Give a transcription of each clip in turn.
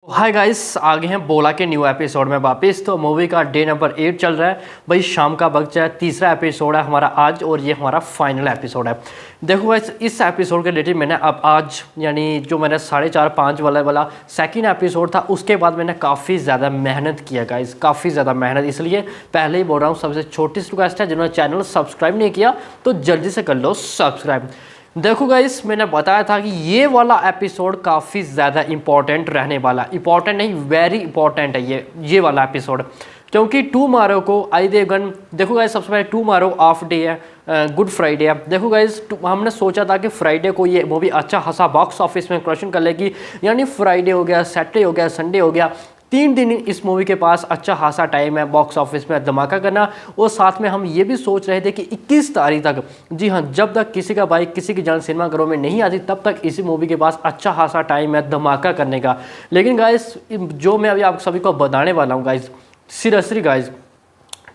Hi guys, आगे हैं बोला के न्यू एपिसोड में वापस। तो मूवी का डे नंबर 8 चल रहा है भाई, शाम का वक्त है। तीसरा एपिसोड है हमारा आज और ये हमारा फाइनल एपिसोड है। देखो गाइस, इस एपिसोड के रिलेटेड मैंने अब आज यानी जो मैंने 4:30-5 वाला सेकंड एपिसोड था उसके बाद मैंने काफ़ी ज़्यादा मेहनत किया गाइस, काफ़ी ज़्यादा मेहनत। इसलिए पहले ही बोल रहा हूँ, सबसे छोटी सी रिक्वेस्ट है, जिन्होंने चैनल सब्सक्राइब नहीं किया तो जल्दी से कर लो सब्सक्राइब। देखो गाइस, मैंने बताया था कि ये वाला एपिसोड काफ़ी ज़्यादा इंपॉर्टेंट रहने वाला, इंपॉर्टेंट नहीं वेरी इंपॉर्टेंट है ये वाला एपिसोड, क्योंकि टुमारो को अजय देवगन। देखो गाइस, सबसे पहले टुमारो ऑफ डे है, गुड फ्राइडे है। देखो गाइस, हमने सोचा था कि फ्राइडे को ये मूवी अच्छा खासा बॉक्स ऑफिस में कलेक्शन कर लेगी, यानी फ्राइडे हो गया, सैटरडे हो गया, संडे हो गया, 3 दिन इस मूवी के पास अच्छा खासा टाइम है बॉक्स ऑफिस में धमाका करना। और साथ में हम ये भी सोच रहे थे कि 21 तारीख तक, जी हाँ, जब तक किसी का बाइक किसी की जान सिनेमाघरों में नहीं आती तब तक इसी मूवी के पास अच्छा खासा टाइम है धमाका करने का। लेकिन गाइस, जो मैं अभी आप सभी को बताने वाला हूँ गाइस, सीरियसली गाइस,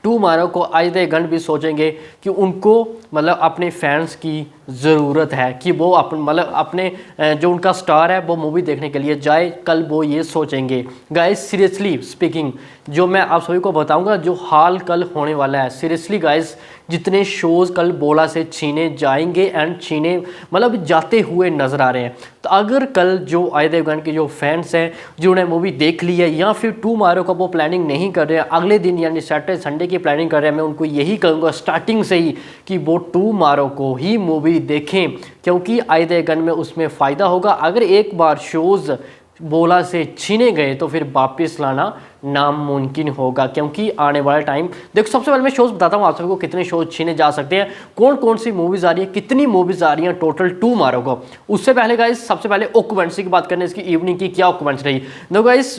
टुमारो को अजय देवगन भी सोचेंगे कि उनको मतलब अपने फैंस की ज़रूरत है कि वो अपने जो उनका स्टार है वो मूवी देखने के लिए जाए। कल वो ये सोचेंगे गाइस, सीरियसली स्पीकिंग, जो मैं आप सभी को बताऊंगा जो हाल कल होने वाला है। सीरियसली गाइस, जितने शोज़ कल बोला से छीने जाएंगे एंड छीने मतलब जाते हुए नज़र आ रहे हैं। तो अगर कल जो अजय देवगन के जो फैंस हैं जिन्होंने मूवी देख ली है या फिर टुमारो का वो प्लानिंग नहीं कर रहे हैं, अगले दिन यानी सैटरडे संडे की प्लानिंग कर रहे हैं, मैं उनको यही कहूँगा स्टार्टिंग से ही कि वो टुमारो को ही मूवी देखें, क्योंकि अजय देवगन में उसमें फ़ायदा होगा। अगर एक बार शोज़ बोला से छीने गए तो फिर वापस लाना नामुमकिन होगा, क्योंकि आने वाला टाइम देखो। सबसे पहले मैं शोज़ बताता हूँ आप सभी को, कितने शोज़ छीने जा सकते हैं, कौन कौन सी मूवीज़ आ रही है, कितनी मूवीज़ आ रही हैं टोटल टुमारो को। उससे पहले गाइस, सबसे पहले ऑक्यूपेंसी की बात करने, इसकी इवनिंग की क्या ऑक्यूपेंसी रही। देखो गाइस,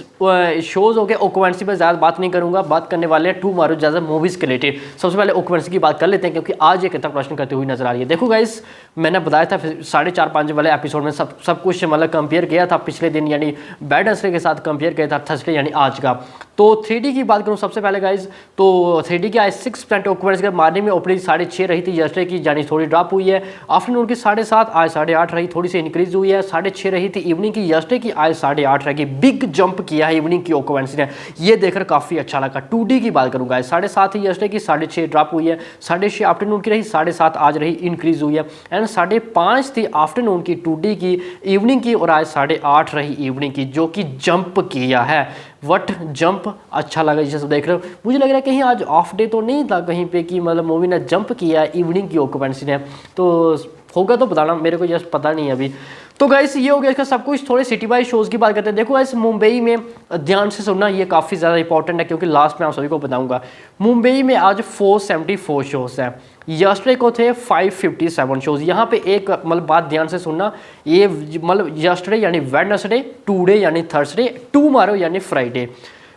शोज़ हो गए, ऑक्यूपेंसी पर ज़्यादा बात नहीं करूँगा, बात करने वाले हैं टुमारो ज़्यादा मूवीज़ के रिलेटेड। सबसे पहले ऑक्यूपेंसी की बात कर लेते हैं, क्योंकि आज ये कितना प्रश्न करते हुए नजर आ रही है। देखो गाइस, मैंने बताया था 4:30-5 वाले एपिसोड में सब कुछ मतलब कंपेयर किया था पिछले दिन, यानी वेडनेसडे के साथ कंपेयर किया था थर्सडे यानी आज का। तो 3D की बात करूं सबसे पहले गाइज, तो 3D की आज 6% ऑक्यूपेंसी मॉर्निंग में ओपनिंग 6:30 रही थी यस्टरडे की, यानी थोड़ी ड्रॉप हुई है। आफ्टरनून की 7:30, आज 8:30 रही, थोड़ी सी इंक्रीज हुई है। 6:30 रही थी इवनिंग की यस्टरडे की, आज 8:30 रहेगी। बिग जंप किया है इवनिंग की ऑक्यूपेंसी ने, ये देखकर काफ़ी अच्छा लगा। 2D की बात करूँगा, 7:30 ही यस्टरडे की, 6:30 ड्रॉप हुई है। 6:30 आफ्टरनून की रही, 7:30 आज रही, इंक्रीज हुई है। एंड 5:30 थी आफ्टरनून की 2D की इवनिंग की, और आज 8:30 रही इवनिंग की, जो कि जंप किया है। वट जंप अच्छा लगा जिसे सब देख रहे हो। मुझे लग रहा है कहीं आज ऑफ डे तो नहीं था कहीं पे कि मतलब मूवी ने जंप किया है इवनिंग की ऑक्यूपेंसी ने, तो होगा तो बताना, मेरे को जस्ट पता नहीं है अभी। तो गाइस, ये हो गया इसका सब कुछ। थोड़े सिटी वाइज शोज़ की बात करते हैं। देखो गाइस, मुंबई में ध्यान से सुनना, ये काफ़ी ज़्यादा इंपॉर्टेंट है, क्योंकि लास्ट में आप सभी को बताऊंगा। मुंबई में आज 474 शोज़ हैं, यस्टरडे को थे 557 शोज़। यहाँ पे एक मतलब बात ध्यान से सुनना, ये मतलब यस्टरडे यानी वेडनेसडे, टुडे यानी थर्सडे, टुमारो यानी फ्राइडे।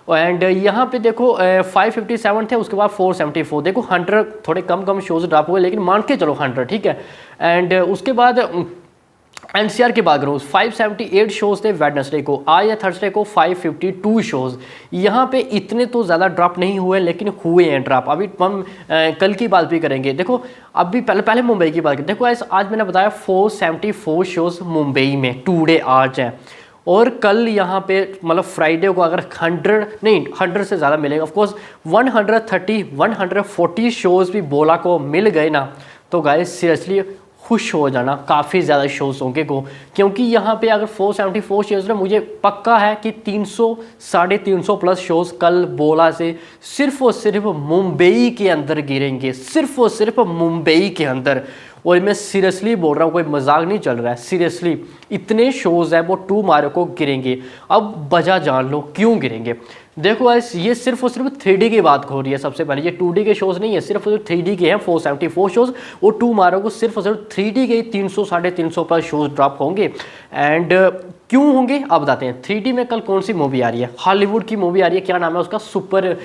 एंड यहाँ पे देखो 557 थे, उसके बाद 474। देखो 100 थोड़े कम शोज़ ड्रॉप हुए, लेकिन मान के चलो 100, ठीक है। एंड उसके बाद एनसीआर की बात करूँ, 578 शोज़ थे वेडनेसडे को, आज या थर्सडे को 552 शोज़। यहाँ पे इतने तो ज़्यादा ड्रॉप नहीं हुए, लेकिन हुए हैं ड्रॉप। अभी हम कल की बात भी करेंगे। देखो अभी पहले मुंबई की बात करें। देखो आज मैंने बताया 474 शोज़ मुंबई में टुडे आज हैं, और कल यहाँ पे मतलब फ्राइडे को अगर 100 से ज़्यादा मिलेगा, ऑफकोर्स 140 शोज़ भी बोला को मिल गए ना, तो गाइस सीरियसली खुश हो जाना, काफ़ी ज़्यादा शोज़ होंगे को, क्योंकि यहाँ पे अगर 474 शोज़ ना, मुझे पक्का है कि 300 350 प्लस शोज़ कल बोला से सिर्फ और सिर्फ मुंबई के अंदर गिरेंगे, सिर्फ और सिर्फ मुंबई के अंदर। और मैं सीरियसली बोल रहा हूँ, कोई मजाक नहीं चल रहा है, सीरियसली इतने शोज़ हैं वो टुमारो को गिरेंगे। अब वजह जान लो क्यों गिरेंगे। देखो गाइस, ये सिर्फ और सिर्फ 3D की बात हो रही है। सबसे पहले ये 2D के शोज़ नहीं है, सिर्फ और सिर्फ 3D के हैं 474 शोज़, और टुमारो को सिर्फ और सिर्फ 3D के 300 350 पर शोज़ ड्रॉप होंगे। एंड क्यों होंगे अब बताते हैं। 3D में कल कौन सी मूवी आ रही है, हॉलीवुड की मूवी आ रही है, क्या नाम है उसका, सुपर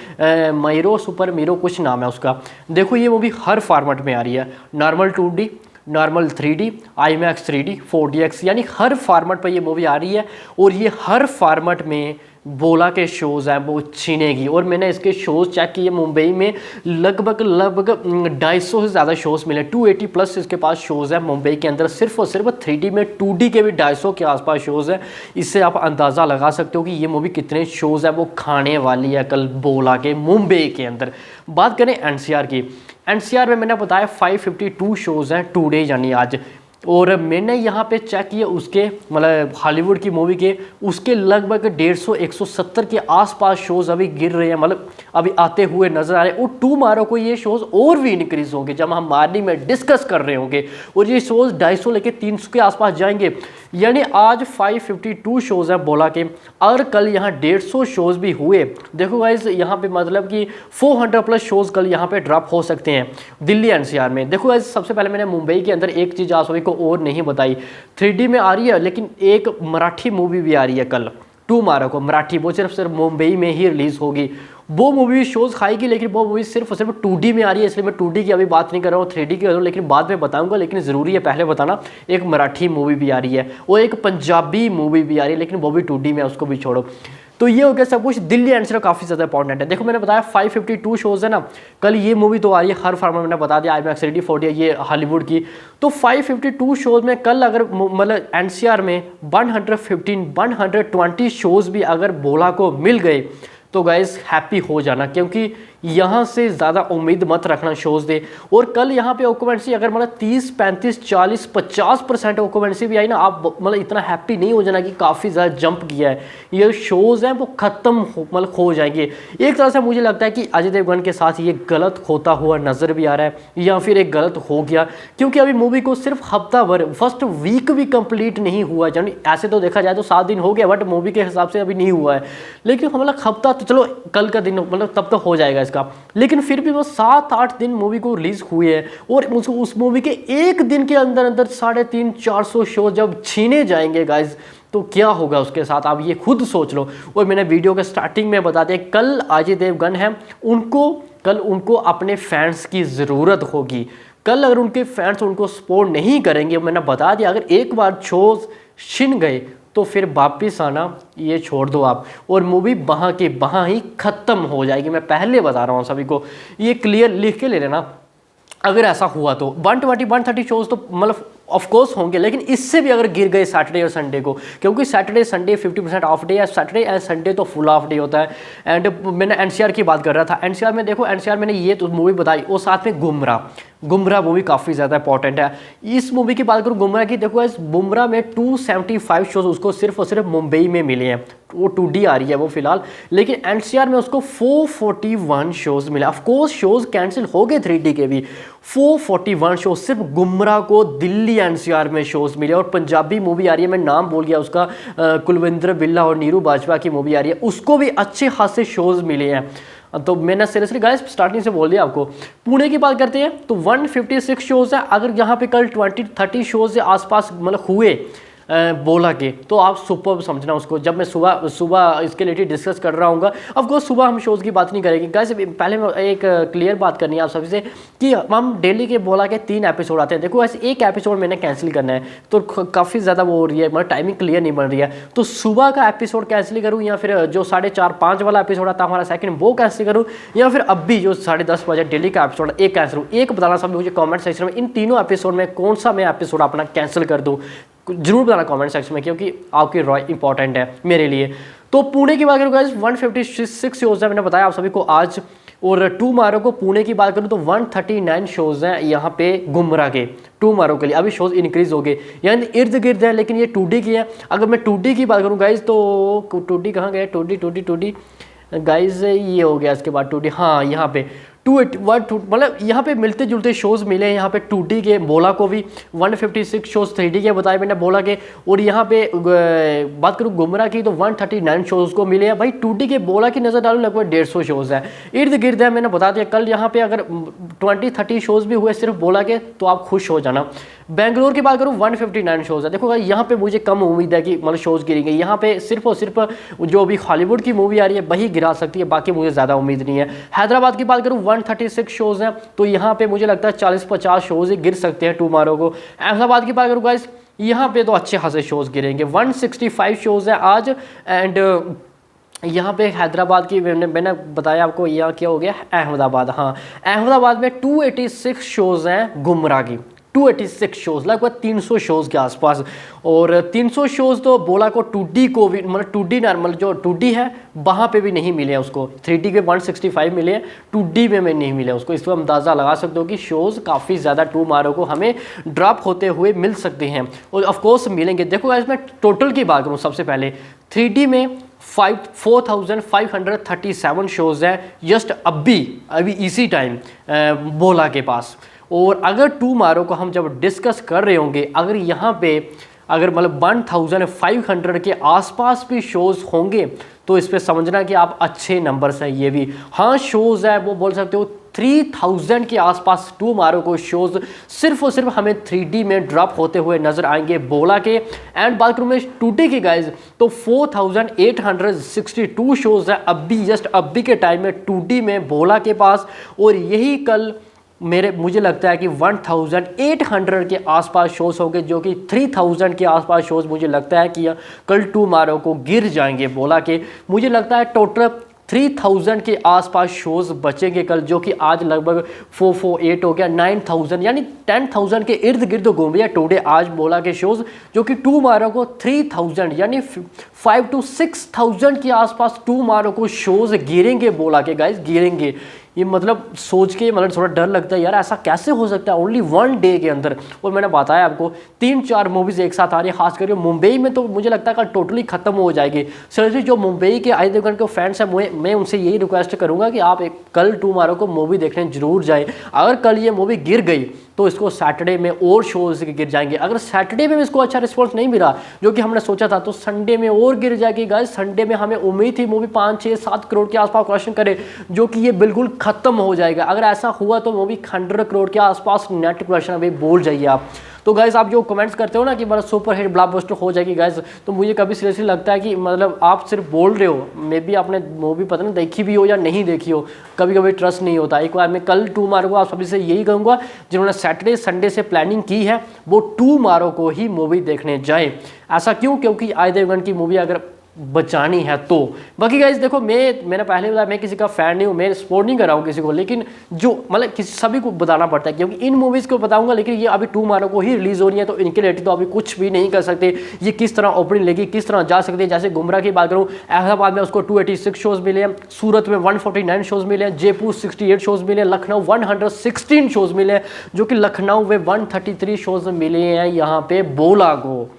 मीरो कुछ नाम है उसका। देखो ये मूवी हर फॉर्मेट में आ रही है, normal 2D, normal 3D, IMAX 3D, 4DX, यानी हर फॉर्मेट पर ये मूवी आ रही है। और ये हर फॉर्मेट में बोला के शोज़ हैं वो छीनेगी। और मैंने इसके शोज़ चेक किए, मुंबई में लगभग 250 से ज़्यादा शोज़ मिले, 280 प्लस इसके पास शोज़ हैं मुंबई के अंदर, सिर्फ और सिर्फ 3D में। 2D के भी 250 के आसपास शोज़ हैं। इससे आप अंदाज़ा लगा सकते हो कि ये मूवी कितने शोज़ है वो खाने वाली है कल बोला के मुंबई के अंदर। बात करें NCR की, NCR में मैंने बताया 552 शोज़ हैं टुडे यानी आज। और मैंने यहाँ पे चेक किया उसके मतलब हॉलीवुड की मूवी के, उसके लगभग 150-170 के आसपास शोज़ अभी गिर रहे हैं, मतलब अभी आते हुए नज़र आ रहे हैं। और टुमारो को ये शोज़ और भी इंक्रीज़ होंगे जब हम मॉर्निंग में डिस्कस कर रहे होंगे, और ये शोज़ 250 लेके 300 के आसपास जाएंगे। यानी आज 552 शोज़ हैं बोला के, और कल यहाँ 150 शोज़ भी हुए। देखो गाइस यहाँ पे मतलब कि 400 प्लस शोज़ कल यहाँ पे ड्रॉप हो सकते हैं दिल्ली NCR में। देखो गाइस सबसे पहले मैंने मुंबई के अंदर एक चीज़ आप सभी को और नहीं बताई, 3D में आ रही है, लेकिन एक मराठी मूवी भी आ रही है कल टुमारो को, मराठी, वो सिर्फ मुंबई में ही रिलीज़ होगी। वो मूवी शोज़ खाएगी, लेकिन वो मूवी सिर्फ और सिर्फ 2D में आ रही है, इसलिए मैं 2D की अभी बात नहीं कर रहा हूँ, 3D की कर रहा हूँ, लेकिन बाद में बताऊंगा। लेकिन ज़रूरी है पहले बताना, एक मराठी मूवी भी आ रही है और एक पंजाबी मूवी भी आ रही है, लेकिन वो भी 2D में, उसको भी छोड़ो। तो ये हो गया सब कुछ। दिल्ली NCR काफ़ी ज़्यादा इंपॉर्टेंट है। देखो मैंने बताया 552 शोज़ है ना, कल ये मूवी तो आ रही है, हर फार्म में मैंने बता दिया, IMAX 3D 4D है ये हॉलीवुड की। तो 552 शोज़ में कल अगर मतलब NCR में 120 शोज़ भी अगर बोला को मिल गए तो गाइस हैप्पी हो जाना, क्योंकि यहाँ से ज़्यादा उम्मीद मत रखना शोज़ दे। और कल यहाँ पे ऑक्यूपेंसी अगर मतलब 30, 35, 40, 50% ऑक्यूपेंसी भी आई ना, आप मतलब इतना हैप्पी नहीं हो जाना कि काफ़ी ज़्यादा जंप किया है। ये शोज़ हैं वो ख़त्म मतलब हो जाएंगे। एक तरह से मुझे लगता है कि अजय देवगन के साथ ये गलत होता हुआ नज़र भी आ रहा है, या फिर एक गलत हो गया, क्योंकि अभी मूवी को सिर्फ हफ्ता भर, फर्स्ट वीक भी कंप्लीट नहीं हुआ है। यानी ऐसे तो देखा जाए तो 7 दिन हो गया, बट मूवी के हिसाब से अभी नहीं हुआ है। लेकिन मतलब हफ्ता तो चलो कल का दिन मतलब तब तो हो जाएगा इसका, लेकिन फिर भी वो 7-8 दिन मूवी को रिलीज हुए हैं, और उस मूवी के एक दिन के अंदर अंदर 350-400 शो जब छीने जाएंगे गाइज, तो क्या होगा उसके साथ, आप ये खुद सोच लो। और मैंने वीडियो के स्टार्टिंग में बता दिया, कल अजय देवगन है, कल उनको अपने फैंस की ज़रूरत होगी। कल अगर उनके फैंस उनको सपोर्ट नहीं करेंगे, मैंने बता दिया, अगर एक बार शोज छिन गए तो फिर वापिस आना ये छोड़ दो आप, और मूवी वहाँ के वहाँ ही ख़त्म हो जाएगी। मैं पहले बता रहा हूँ सभी को, ये क्लियर लिख के ले लेना। अगर ऐसा हुआ तो 120-130 शोज़ तो मतलब ऑफ कोर्स होंगे, लेकिन इससे भी अगर गिर गए सैटरडे और संडे को, क्योंकि सैटरडे संडे 50% ऑफ डे है, सैटरडे एंड संडे तो फुल ऑफ डे होता है। एंड मैंने NCR की बात कर रहा था, NCR में देखो, NCR मैंने ये तो मूवी बताई, और साथ में गुमराह मूवी काफ़ी ज़्यादा इंपॉर्टेंट है। इस मूवी की बात करूँ गुमराह की, देखो इस गुमराह में 275 शोज़ उसको सिर्फ और सिर्फ मुंबई में मिले हैं, वो 2D आ रही है वो फिलहाल, लेकिन NCR में उसको 441 शोज़ मिले। ऑफकोर्स शोज़ कैंसिल हो गए 3D के भी, 441 शोज़ सिर्फ गुमराह को दिल्ली NCR में शोज़ मिले। और पंजाबी मूवी आ रही है, मैं नाम भूल गया उसका, कुलविंदर बिल्ला और नीरू बाजवा की मूवी आ रही है, उसको भी अच्छे खासे शोज़ मिले हैं। तो मैंने सीरियसली गाइस स्टार्टिंग से बोल दिया आपको। पुणे की बात करते हैं तो 156 शोज़ हैं। अगर यहाँ पे कल 20-30 शोज़ के आसपास मतलब हुए बोला के, तो आप सुपर समझना उसको। जब मैं सुबह इसके रिलेटेड डिस्कस कर रहा हूँ, ऑफकोर्स सुबह हम शोज़ की बात नहीं करेंगे गाइस। पहले मैं एक क्लियर बात करनी है आप सभी से कि हम डेली के बोला के 3 एपिसोड आते हैं। देखो ऐसे एक एपिसोड मैंने कैंसिल करना है, तो काफ़ी ज़्यादा वो हो रही है, मतलब टाइमिंग क्लियर नहीं बन रही है। तो सुबह का एपिसोड कैंसिल करूँ, या फिर जो 4:30-5 वाला एपिसोड आता है हमारा सेकंड, वो कैंसिल करूँ, या फिर अभी जो 10:30 बजे डेली का एपिसोड एक कैंसिल करूँ। एक बताना सब मुझे कॉमेंट सेक्शन में, इन तीनों एपिसोड में कौन सा मैं एपिसोड अपना कैंसिल कर दूँ, जरूर बताना कमेंट सेक्शन में, क्योंकि आपकी राय इंपॉर्टेंट है मेरे लिए। तो पुणे की बात करूँ गाइस 156 शोज़ है, मैंने बताया आप सभी को आज। और टुमारो को पुणे की बात करूँ तो 139 शोज़ हैं यहाँ पे गुमराह के टुमारो के लिए। अभी शोज़ इंक्रीज हो गए, यानी इर्द गिर्द है, लेकिन ये 2D की है। अगर मैं 2D की बात करूँ गाइस तो 2D कहाँ गया, 2D गाइस ये हो गया। इसके बाद 2D, हाँ यहाँ पे 281 मतलब यहाँ पे मिलते जुलते शोज़ मिले हैं। यहाँ पे 2D के बोला को भी 156 शोज़ 3D के बताए मैंने बोला के, और यहाँ पे बात करूँ गुमराह की तो 139 शोज़ को मिले हैं। भाई 2D के बोला की नज़र डालू लगभग 150 शोज़ है, इर्द गिर्द है। मैंने बता दिया कल यहाँ पे अगर 20-30 शोज़ भी हुए सिर्फ बोला के, तो आप खुश हो जाना। बेंगलोर की बात करूँ 159 शोज़ है। देखो भाई यहाँ पे मुझे कम उम्मीद है कि मतलब शोज़ गिरेंगे। यहाँ पे सिर्फ और सिर्फ जो अभी हॉलीवुड की मूवी आ रही है वही गिरा सकती है, बाकी मुझे ज़्यादा उम्मीद नहीं है। हैदराबाद की बात करूँ 136 शोज़ हैं, तो यहाँ पे मुझे लगता है 40-50 शोज़ ही गिर सकते हैं टुमारो को। अहमदाबाद की बात करूँ गाइस, यहाँ पे तो अच्छे खासे शोज़ गिरेंगे। 165 शोज़ हैं आज, एंड यहाँ पे हैदराबाद की मैंने बताया आपको, यहाँ क्या हो गया अहमदाबाद। हाँ, अहमदाबाद में 286 शोज़ हैं गुमराह की, 286 शोज़, लगभग 300 शोज़ के आसपास। और 300 शोज़ तो बोला को 2D को भी, मतलब 2D नॉर्मल जो 2D है वहाँ पे भी नहीं मिले उसको, 3D के 165 मिले, 2D में नहीं मिले उसको। इसको अंदाज़ा लगा सकते हो कि शोज़ काफ़ी ज़्यादा टुमारो को हमें ड्रॉप होते हुए मिल सकते हैं, और ऑफकोर्स मिलेंगे। देखो गाइस, मैं टोटल की बात करूँ सबसे पहले, 3D में 4537 शोज़ हैं जस्ट अभी इसी टाइम बोला के पास। और अगर टुमारो को हम जब डिस्कस कर रहे होंगे, अगर यहाँ पे अगर मतलब 1500 के आसपास भी शोज़ होंगे तो इस पे समझना कि आप अच्छे नंबर्स हैं ये भी। हाँ, शोज़ है वो बोल सकते हो 3000 के आसपास टुमारो को शोज़ सिर्फ और सिर्फ हमें 3D में ड्रॉप होते हुए नज़र आएंगे बोला के। एंड बात करूँ मैं 2D की गाइज, तो 4862 शोज़ है अभी, जस्ट अभी के टाइम में 2D में बोला के पास। और यही कल मुझे लगता है कि 1800 के आसपास शोज़ होंगे, जो कि 3000 के आसपास शोज़ मुझे लगता है कि कल टुमारो को गिर जाएंगे बोला के। मुझे लगता है टोटल 3000 के आसपास शोज़ बचेंगे कल, जो कि आज लगभग 448 हो गया, 9000 यानी 10,000 के इर्द गिर्द घूम गया टुडे आज बोला के शोज़, जो कि टुमारो को 3000 यानी 5 to 6000 के आसपास टुमारो को शोज़ गिरेंगे बोला के गाइस, गिरेंगे। ये मतलब सोच के मतलब थोड़ा डर लगता है यार, ऐसा कैसे हो सकता है ओनली 1 डे के अंदर। और मैंने बताया आपको 3-4 मूवीज़ एक साथ आ रही है, खास करके मुंबई में तो मुझे लगता है कि टोटली ख़त्म हो जाएगी। सीरियसली जो मुंबई के अजय देवगन के फैंस हैं, मैं उनसे यही रिक्वेस्ट करूँगा कि आप कल टुमारो को मूवी देखने जरूर जाएँ। अगर कल ये मूवी गिर गई तो इसको सैटरडे में और शोज़ गिर जाएंगे। अगर सैटरडे में इसको अच्छा रिस्पॉन्स नहीं मिला जो कि हमने सोचा था, तो संडे में और गिर जाएगी गाइस। संडे में हमें उम्मीद थी मूवी 5-6-7 करोड़ के आसपास कलेक्शन करे, जो कि ये बिल्कुल ख़त्म हो जाएगा। अगर ऐसा हुआ तो मूवी 100 करोड़ के आसपास नेट कलेक्शन अभी बोल जाइए आप। तो गाइस, आप जो कमेंट्स करते हो ना कि मतलब सुपर हिट ब्लॉकबस्टर हो जाएगी गाइस, तो मुझे कभी सीरियसली लगता है कि मतलब आप सिर्फ बोल रहे हो, मे बी आपने मूवी पता नहीं देखी भी हो या नहीं देखी हो, कभी कभी ट्रस्ट नहीं होता। एक बार मैं कल टुमारो को आप सभी से यही कहूँगा, जिन्होंने सैटरडे संडे से प्लानिंग की है वो टुमारो को ही मूवी देखने जाए। ऐसा क्यों? क्योंकि अजय देवगन की मूवी अगर बचानी है तो। बाकी गाइस देखो, मैंने पहले बताया मैं किसी का फ़ैन नहीं हूँ, मैं सपोर्ट नहीं कर रहा हूँ किसी को, लेकिन जो मतलब किसी सभी को बताना पड़ता है, क्योंकि इन मूवीज़ को बताऊंगा, लेकिन ये अभी टुमारो को ही रिलीज़ हो रही है, तो इनके रिलेटेड तो अभी कुछ भी नहीं कर सकते। ये किस तरह ओपनिंग लेगी, किस तरह जा सकती है। जैसे गुमराह की बात करूँ, अहमदाबाद में उसको 286 शोज़ मिले हैं, सूरत में 149 शोज़ मिले हैं, जयपुर 68 शोज़ मिले हैं, लखनऊ 116 शोज़ मिले हैं, जो कि लखनऊ में 133 शोज़ मिले हैं यहाँ पे बोला को।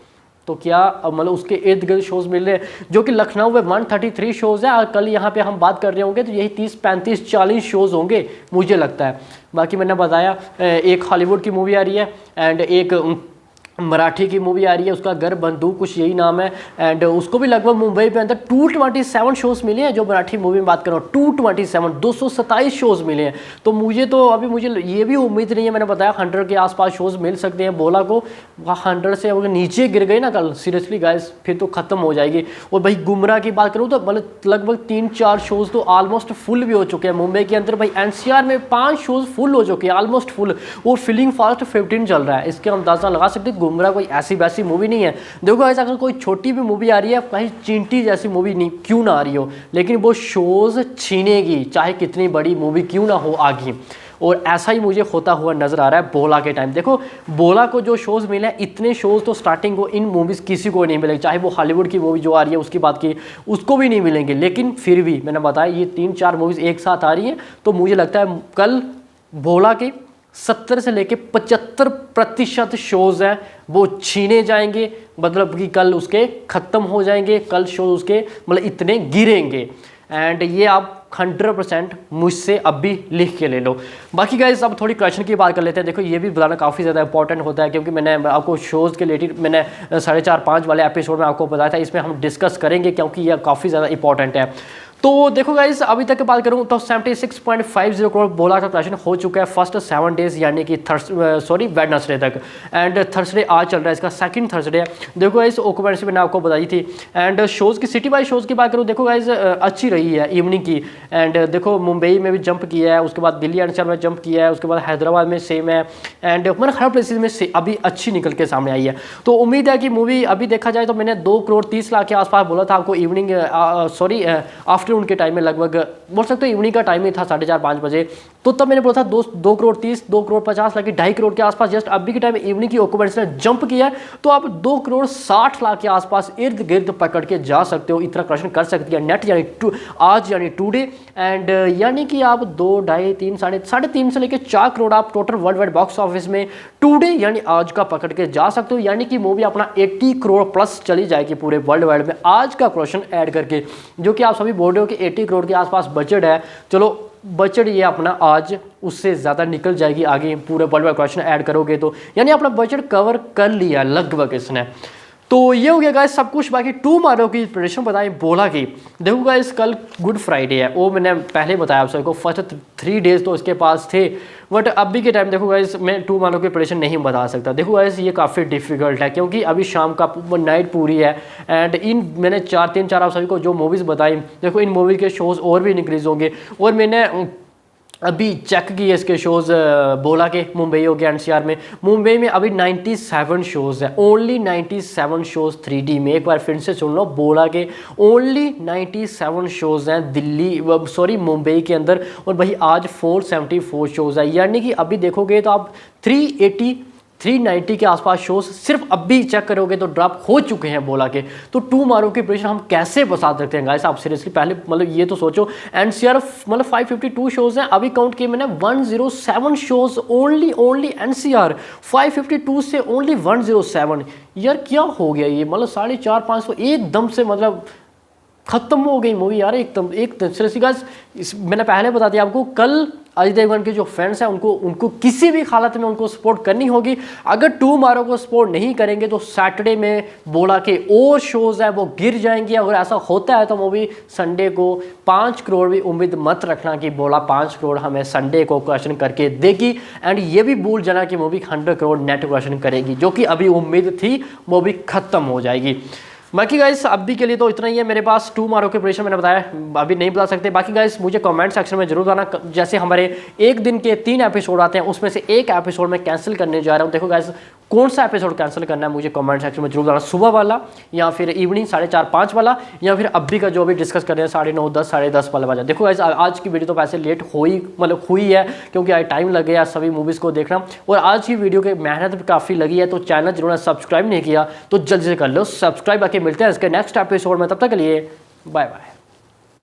तो क्या मतलब उसके इर्द गिर्द शोज़ मिल रहे हैं, जो कि लखनऊ में 133 शोज़ है, और कल यहाँ पे हम बात कर रहे होंगे तो यही 30-35-40 शोज़ होंगे मुझे लगता है। बाकी मैंने बताया एक हॉलीवुड की मूवी आ रही है एंड एक मराठी की मूवी आ रही है, उसका घर बंदूक कुछ यही नाम है, एंड उसको भी लगभग मुंबई पे अंदर 227 शोज़ मिले हैं। जो मराठी मूवी में बात करो 227 शोज़ मिले हैं। तो मुझे ये भी उम्मीद नहीं है, मैंने बताया 100 के आसपास शोज़ मिल सकते हैं बोला को। 100 से अगर नीचे गिर गई ना कल, सीरियसली गाइस, फिर तो ख़त्म हो जाएगी। और भाई गुमराह की बात करूँ तो मतलब लगभग 3-4 शोज़ तो ऑलमोस्ट फुल भी हो चुके हैं मुंबई के अंदर। भाई NCR में 5 शोज़ फुल हो चुके हैं, ऑलमोस्ट फुल, और फिलिंग फास्ट 15 चल रहा है। इसके अंदाज़ा लगा सकते गुमराह कोई ऐसी वैसी मूवी नहीं है। देखो गाइस, अगर कोई छोटी भी मूवी आ रही है, कहीं चींटी जैसी मूवी नहीं क्यों ना आ रही हो, लेकिन वो शोज़ छीनेगी, चाहे कितनी बड़ी मूवी क्यों ना हो आगे। और ऐसा ही मुझे होता हुआ नजर आ रहा है बोला के टाइम। देखो बोला को जो शोज़ मिले हैं, इतने शोज़ तो स्टार्टिंग को इन मूवीज़ किसी को नहीं मिलेंगे, चाहे वो हॉलीवुड की मूवी जो आ रही है उसकी बात की, उसको भी नहीं मिलेंगे। लेकिन फिर भी मैंने बताया ये 3-4 मूवीज़ एक साथ आ रही हैं, तो मुझे लगता है कल बोला के 70 से लेके 75% शोज़ हैं वो छीने जाएंगे, मतलब कि कल उसके ख़त्म हो जाएंगे, कल शो उसके मतलब इतने गिरेंगे। एंड ये आप 100% मुझसे अभी लिख के ले लो। बाकी गाइस, अब थोड़ी कलेक्शन की बात कर लेते हैं। देखो ये भी बताना काफ़ी ज़्यादा इंपॉर्टेंट होता है, क्योंकि मैंने आपको शोज़ के रिलेटेड मैंने 4.5-5 वाले एपिसोड में आपको बताया था, इसमें हम डिस्कस करेंगे क्योंकि यह काफ़ी ज़्यादा इंपॉर्टेंट है। तो देखो गाइस अभी तक की बात करूं तो 76.50 करोड़ बोला का कलेक्शन हो चुका है फर्स्ट 7 डेज यानी कि वेडनेसडे तक। एंड थर्सडे आज चल रहा है, इसका सेकंड थर्सडे है। देखो गाइस ऑक्यूपेंसी मैंने आपको बताई थी। एंड शोज़ की सिटी बाई शोज़ की बात करूँ, देखो गाइस अच्छी रही है इवनिंग की। एंड देखो मुंबई में भी जंप किया है, उसके बाद दिल्ली एनसीआर में जंप किया है, उसके बाद हैदराबाद में सेम है। एंड मतलब हर प्लेसेस में अभी अच्छी निकल के सामने आई है। तो उम्मीद है कि मूवी अभी देखा जाए तो मैंने 2 करोड़ 30 लाख के आसपास बोला था आपको इवनिंग आफ्टरनून के टाइम में, लगभग बोल सकते हो इवनिंग का टाइम ही था 4:30-5 बजे। तो तब मैंने बोला था 2 करोड़ 30, 2 करोड़ 50 लाख की 2.5 करोड़ के आसपास। जस्ट अभी के टाइम इवनिंग की ऑक्यूपेंसी ने जंप किया है, तो आप 2 करोड़ 60 लाख के आसपास इर्द गिर्द पकड़ के जा सकते हो, इतना कलेक्शन कर सकती है नेट यानी आज यानी टुडे। एंड यानी कि आप 2, 2.5, 3, 3.5 से लेकर 4 करोड़ आप total world wide box office में टुडे यानी आज का पकड़ के जा सकते हो। यानी कि मूवी अपना 80 करोड़ प्लस चली जाएगी पूरे वर्ल्ड वाइड में आज का कलेक्शन ऐड करके, जो कि आप सभी बोल रहे हो कि 80 करोड़ के आसपास बजट है। चलो बजट ये अपना आज उससे ज़्यादा निकल जाएगी आगे पूरे वर्ल्ड वाइड कलेक्शन ऐड करोगे तो, यानी अपना बजट कवर कर लिया लगभग इसने। तो ये हो गया गाइस सब कुछ। बाकी टुमारो की प्रेडिक्शन बताएं बोला कि देखो गाइस कल गुड फ्राइडे है, वो मैंने पहले बताया आप सबको, फर्स्ट 3 डेज तो इसके पास थे। बट अभी के टाइम देखो गाइस मैं टुमारो की प्रेडिक्शन नहीं बता सकता। देखो गाइस ये काफ़ी डिफिकल्ट है क्योंकि अभी शाम का नाइट पूरी है। एंड इन मैंने 3-4 आप सभी को जो मूवीज़ बताई, देखो इन मूवी के शोज़ और भी इंक्रीज होंगे। और मैंने अभी चेक किए इसके शोज़ बोला के मुंबई हो गया एनसीआर में, मुंबई में अभी 97 शोज़ हैं, ओनली 97 शोज़ 3D में। एक बार फिर से सुन लो, बोला के ओनली 97 शोज़ हैं दिल्ली मुंबई के अंदर, और भाई आज 474 शोज़ है। यानी कि अभी देखोगे तो आप 390 के आसपास शोज सिर्फ अभी चेक करोगे तो ड्रॉप हो चुके हैं बोला के। तो टुमारो की प्रेडिक्शन हम कैसे बता सकते हैं गाइस, आप सीरियसली पहले मतलब ये तो सोचो। एनसीआर मतलब 552 शोज हैं, अभी काउंट किए मैंने 107 शोज ओनली एनसीआर 552 से ओनली 107। यार क्या हो गया ये, मतलब 450-500 एकदम से मतलब खत्म हो गई मूवी यार एकदम सीरियसली गाइस। मैंने पहले बता दिया आपको, कल अजय देवगन के जो फैंस हैं उनको किसी भी हालत में उनको सपोर्ट करनी होगी। अगर टुमारो को सपोर्ट नहीं करेंगे तो सैटरडे में बोला के और शोज़ हैं वो गिर जाएंगे। अगर ऐसा होता है तो मूवी संडे को 5 करोड़ भी उम्मीद मत रखना कि बोला 5 करोड़ हमें संडे को कलेक्शन करके देगी। एंड ये भी भूल जाना कि मूवी 100 करोड़ नेट कलेक्शन करेगी, जो कि अभी उम्मीद थी मूवी खत्म हो जाएगी। बाकी गाइस अभी के लिए तो इतना ही है मेरे पास। टुमारो के प्रेडिक्शन मैंने बताया, अभी नहीं बता सकते। बाकी गाइस मुझे कमेंट सेक्शन में जरूर बताना, जैसे हमारे एक दिन के 3 एपिसोड आते हैं उसमें से एक एपिसोड में कैंसिल करने जा रहा हूँ। देखो गाइस कौन सा एपिसोड कैंसिल करना है मुझे कमेंट सेक्शन में जरूर बताना, सुबह वाला या फिर इवनिंग 4:30-5 वाला, या फिर अभी का जो अभी डिस्कस कर रहे हैं 9:30, 10, 10:30 वाला वाला। देखो गाइस आज की वीडियो तो वैसे लेट हुई है क्योंकि आज टाइम लग गया सभी मूवीज़ को देखना, और आज की वीडियो की मेहनत भी काफ़ी लगी है। तो चैनल जिन्होंने सब्सक्राइब नहीं किया तो जल्दी से कर लो सब्सक्राइब। आके मिलते हैं इसके नेक्स्ट एपिसोड में, तब तक के लिए बाय बाय।